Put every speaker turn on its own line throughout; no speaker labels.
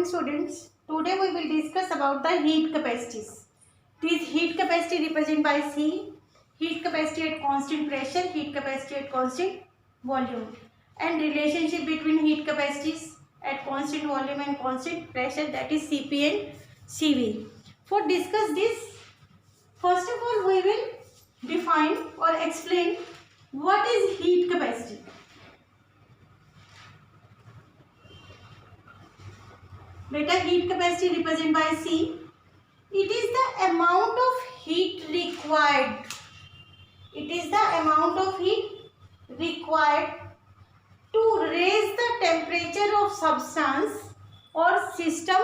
morning students. Today we will discuss about the heat capacities. This heat capacity represented by C, heat capacity at constant pressure, heat capacity at constant volume, and relationship between heat capacities at constant volume and constant pressure, that is Cp and Cv. For discuss this, first of all we will define or explain what is heat capacity. Beta, heat capacity represented by C. It is the amount of heat required. It is the amount of heat required to raise the temperature of substance or system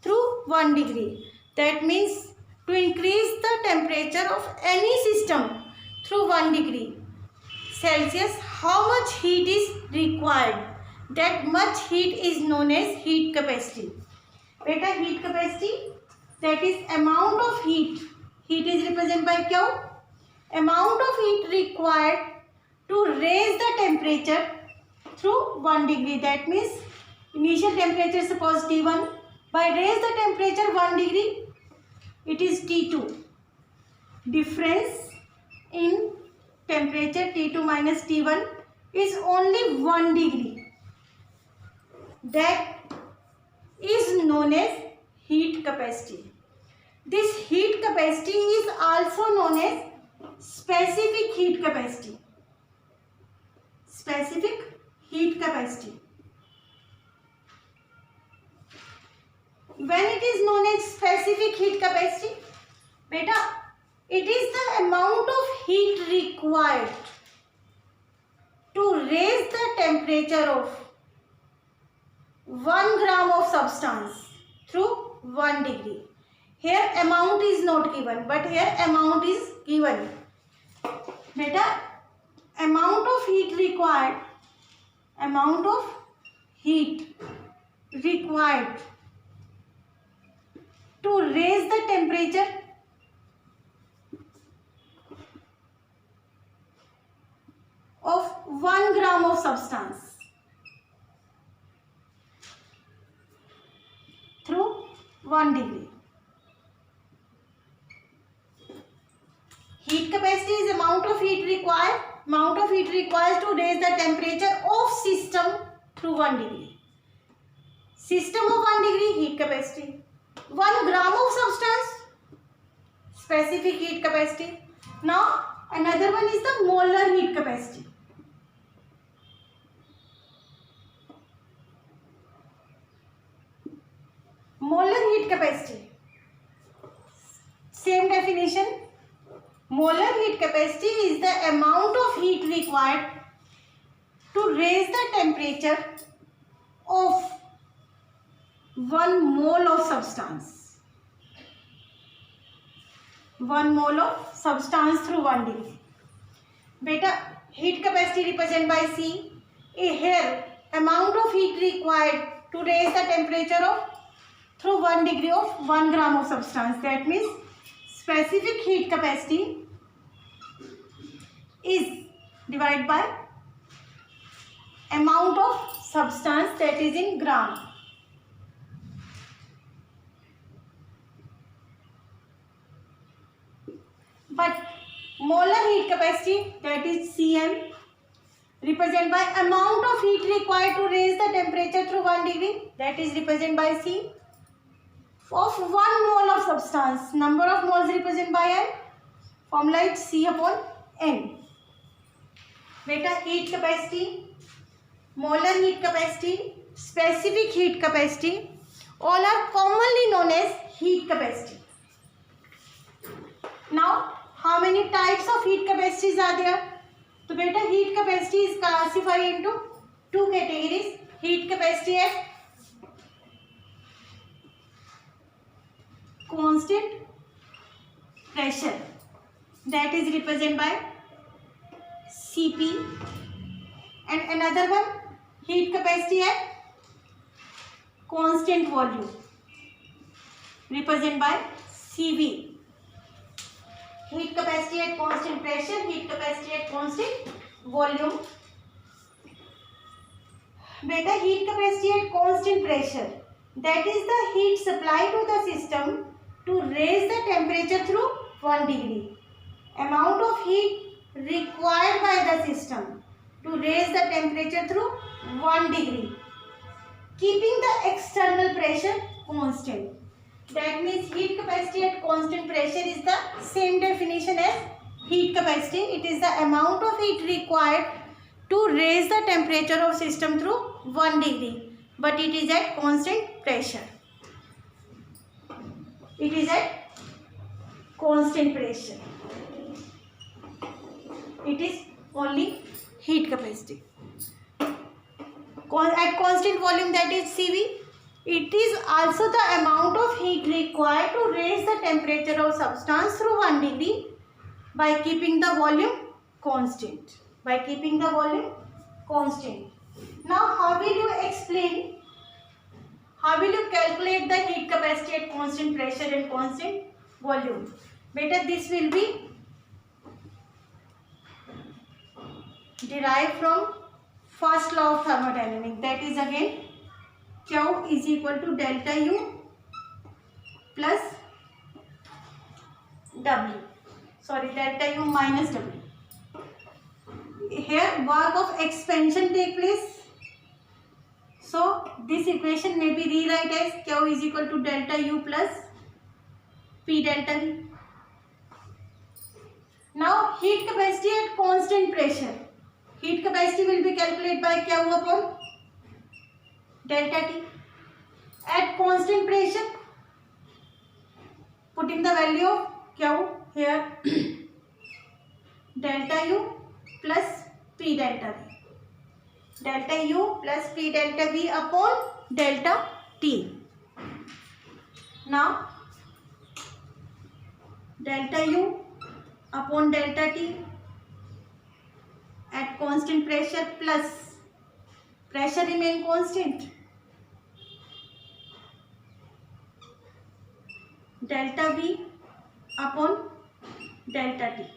through 1 degree. That means to increase the temperature of any system through 1 degree Celsius, how much heat is required? That much heat is known as heat capacity. Beta, heat capacity, that is amount of heat. Heat is represented by Q. Amount of heat required to raise the temperature through 1 degree. That means initial temperature suppose T1. By raise the temperature 1 degree, it is T2. Difference in temperature T2 minus T1 is only 1 degree. That is known as heat capacity. This heat capacity is also known as specific heat capacity. Specific heat capacity. When it is known as specific heat capacity, beta, it is the amount of heat required to raise the temperature of 1 gram of substance through 1 degree. Here amount is not given, but here amount is given. Beta, amount of heat required, amount of heat required to raise the temperature of 1 gram of substance through 1 degree. Heat capacity is amount of heat required to raise the temperature of system through 1 degree. System of 1 degree, heat capacity. 1 gram of substance, specific heat capacity. Now another one is the molar heat capacity. Molar heat capacity, same definition. Molar heat capacity is the amount of heat required to raise the temperature of 1 mole of substance. 1 mole of substance through 1 degree. Beta, heat capacity represented by C. Here amount of heat required to raise the temperature of through 1 degree of 1 gram of substance. That means specific heat capacity is divided by amount of substance, that is in gram. But molar heat capacity, that is Cm, represented by amount of heat required to raise the temperature through 1 degree, that is represented by C, of 1 mole of substance. Number of moles represented by N. Formula is C upon N. Beta, heat capacity, molar heat capacity, specific heat capacity, all are commonly known as heat capacity. Now, how many types of heat capacities are there? So, beta, heat capacity is classified into 2 categories. Heat capacity at constant pressure, that is represented by Cp, and another one, heat capacity at constant volume, represented by Cv. Heat capacity at constant pressure, heat capacity at constant volume. Beta, heat capacity at constant pressure. that is the heat supplied to the system to raise the temperature through 1 degree. Amount of heat required by the system to raise the temperature through 1 degree, keeping the external pressure constant. That means heat capacity at constant pressure is the same definition as heat capacity. It is the amount of heat required to raise the temperature of system through 1 degree, but it is at constant pressure. It is at constant pressure. It is only heat capacity. At constant volume, that is CV, it is also the amount of heat required to raise the temperature of substance through 1 degree by keeping the volume constant. By keeping the volume constant. Now, how will you explain? How will you calculate the heat capacity at constant pressure and constant volume? Better, this will be derived from first law of thermodynamics. That is again Q is equal to delta U plus W. Sorry, delta U minus W. Here work of expansion take place. So this equation may be rewrite as Q is equal to delta U plus P delta V. Now heat capacity at constant pressure. Heat capacity will be calculated by Q upon delta T. At constant pressure, putting the value of Q here, delta U plus P delta V. Delta U plus P delta V upon delta T. Now, delta U upon delta T at constant pressure plus pressure remain constant. Delta V upon delta T.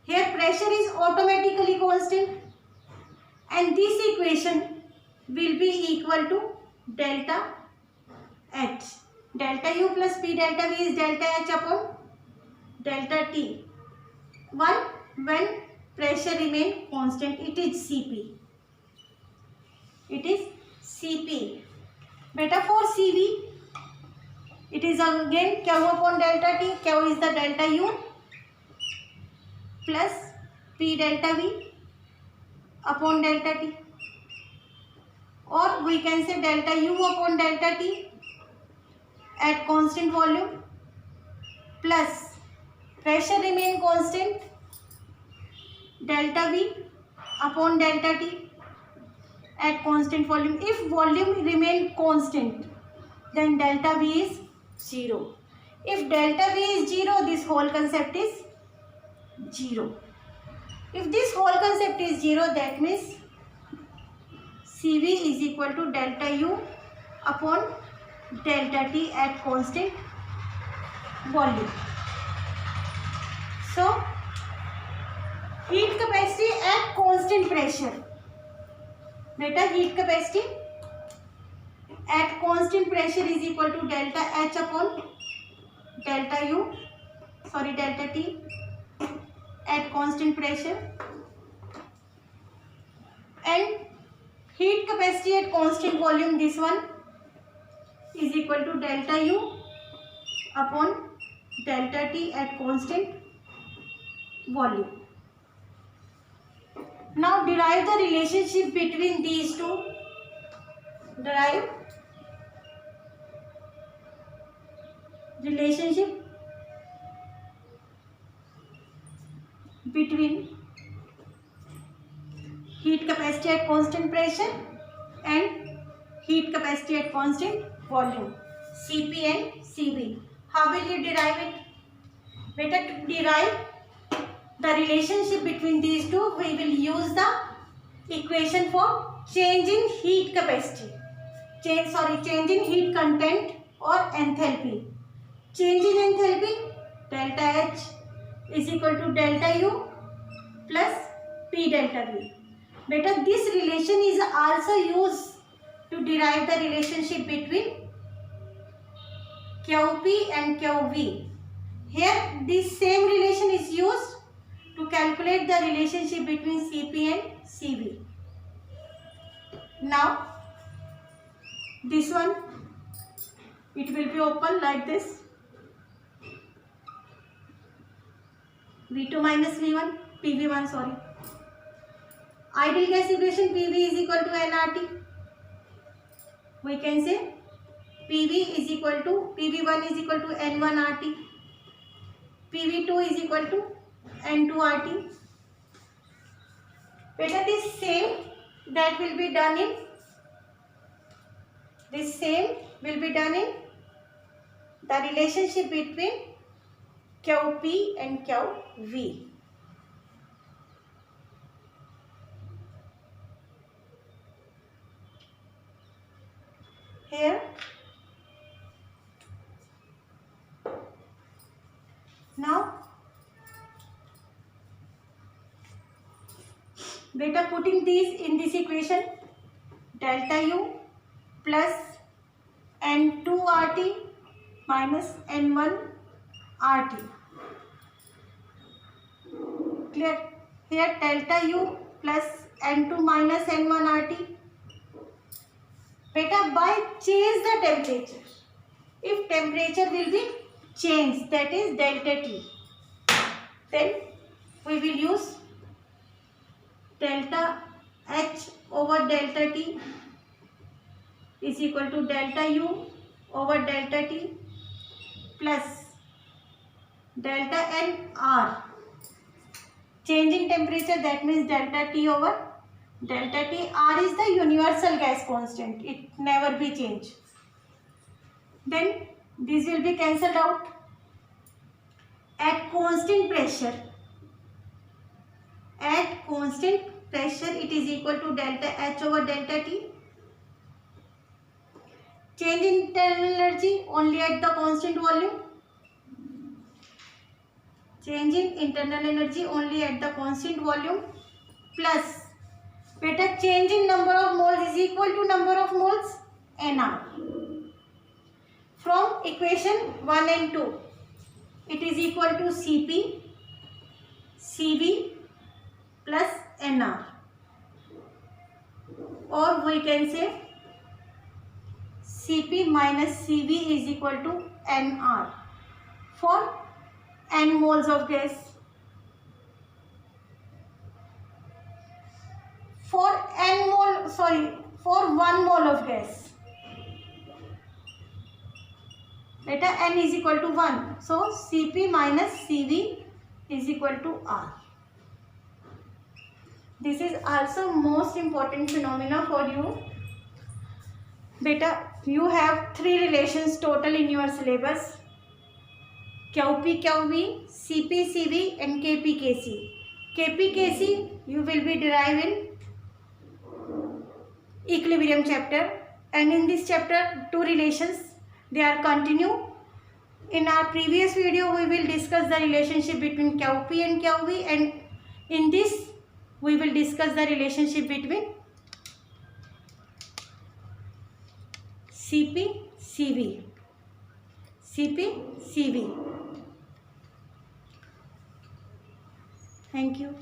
Here pressure is automatically constant and this equation will be equal to delta H. Delta U plus P delta V is delta H upon delta T. When pressure remain constant, it is Cp. It is Cp. Beta for Cv, it is again Q upon delta T. Q is the delta U plus P delta V upon delta T, or we can say delta U upon delta T at constant volume plus pressure remain constant delta V upon delta T at constant volume. If volume remain constant, then delta V is 0. If delta V is 0, this whole concept is 0. If this whole concept is 0, that means Cv is equal to delta U upon delta T at constant volume. So, heat capacity at constant pressure. Beta, heat capacity at constant pressure is equal to delta H upon delta U, delta T at constant pressure, and heat capacity at constant volume, this one is equal to delta U upon delta T at constant volume. Now derive the relationship between these two. Derive relationship between heat capacity at constant pressure and heat capacity at constant volume, Cp and Cv. How will you derive it? Better to derive the relationship between these two, we will use the equation for change in heat capacity. Change in heat content or enthalpy. Change in enthalpy, delta H is equal to delta U plus P delta V. Better, this relation is also used to derive the relationship between QP and QV. Here this same relation is used to calculate the relationship between Cp and Cv. Now this one, it will be open like this. V2 minus V1, PV1 sorry. Ideal gas equation PV is equal to nRT. We can say PV is equal to PV1 is equal to N1 RT. PV2 is equal to N2 RT. Better this same that will be done in the relationship between QP and QV. Here now beta putting these in this equation, delta U plus N2 RT minus N1 RT. Clear? Here delta U plus N2 minus N1 RT. Beta by change the temperature. If temperature will be changed, that is delta T, then we will use delta H over delta T is equal to delta U over delta T plus delta N R. Changing temperature, that means delta T over delta T. R is the universal gas constant, it never be changed. Then this will be cancelled out. At constant pressure, it is equal to delta H over delta T. Change in internal energy only at the constant volume. Change in internal energy only at the constant volume plus beta change in number of moles is equal to number of moles Nr. From equation 1 and 2, it is equal to Cp, Cv plus Nr, or we can say Cp minus Cv is equal to Nr for n moles of gas. For 1 mole of gas, beta n is equal to 1. So Cp minus Cv is equal to R. This is also most important phenomena for you. Beta, you have 3 relations total in your syllabus: QP QV, Cp Cv and Kp Kc. Kp Kc you will be deriving equilibrium chapter, and in this chapter 2 relations, they are continue. In our previous video we will discuss the relationship between QP and QV, and in this we will discuss the relationship between Cp Cv. Thank you.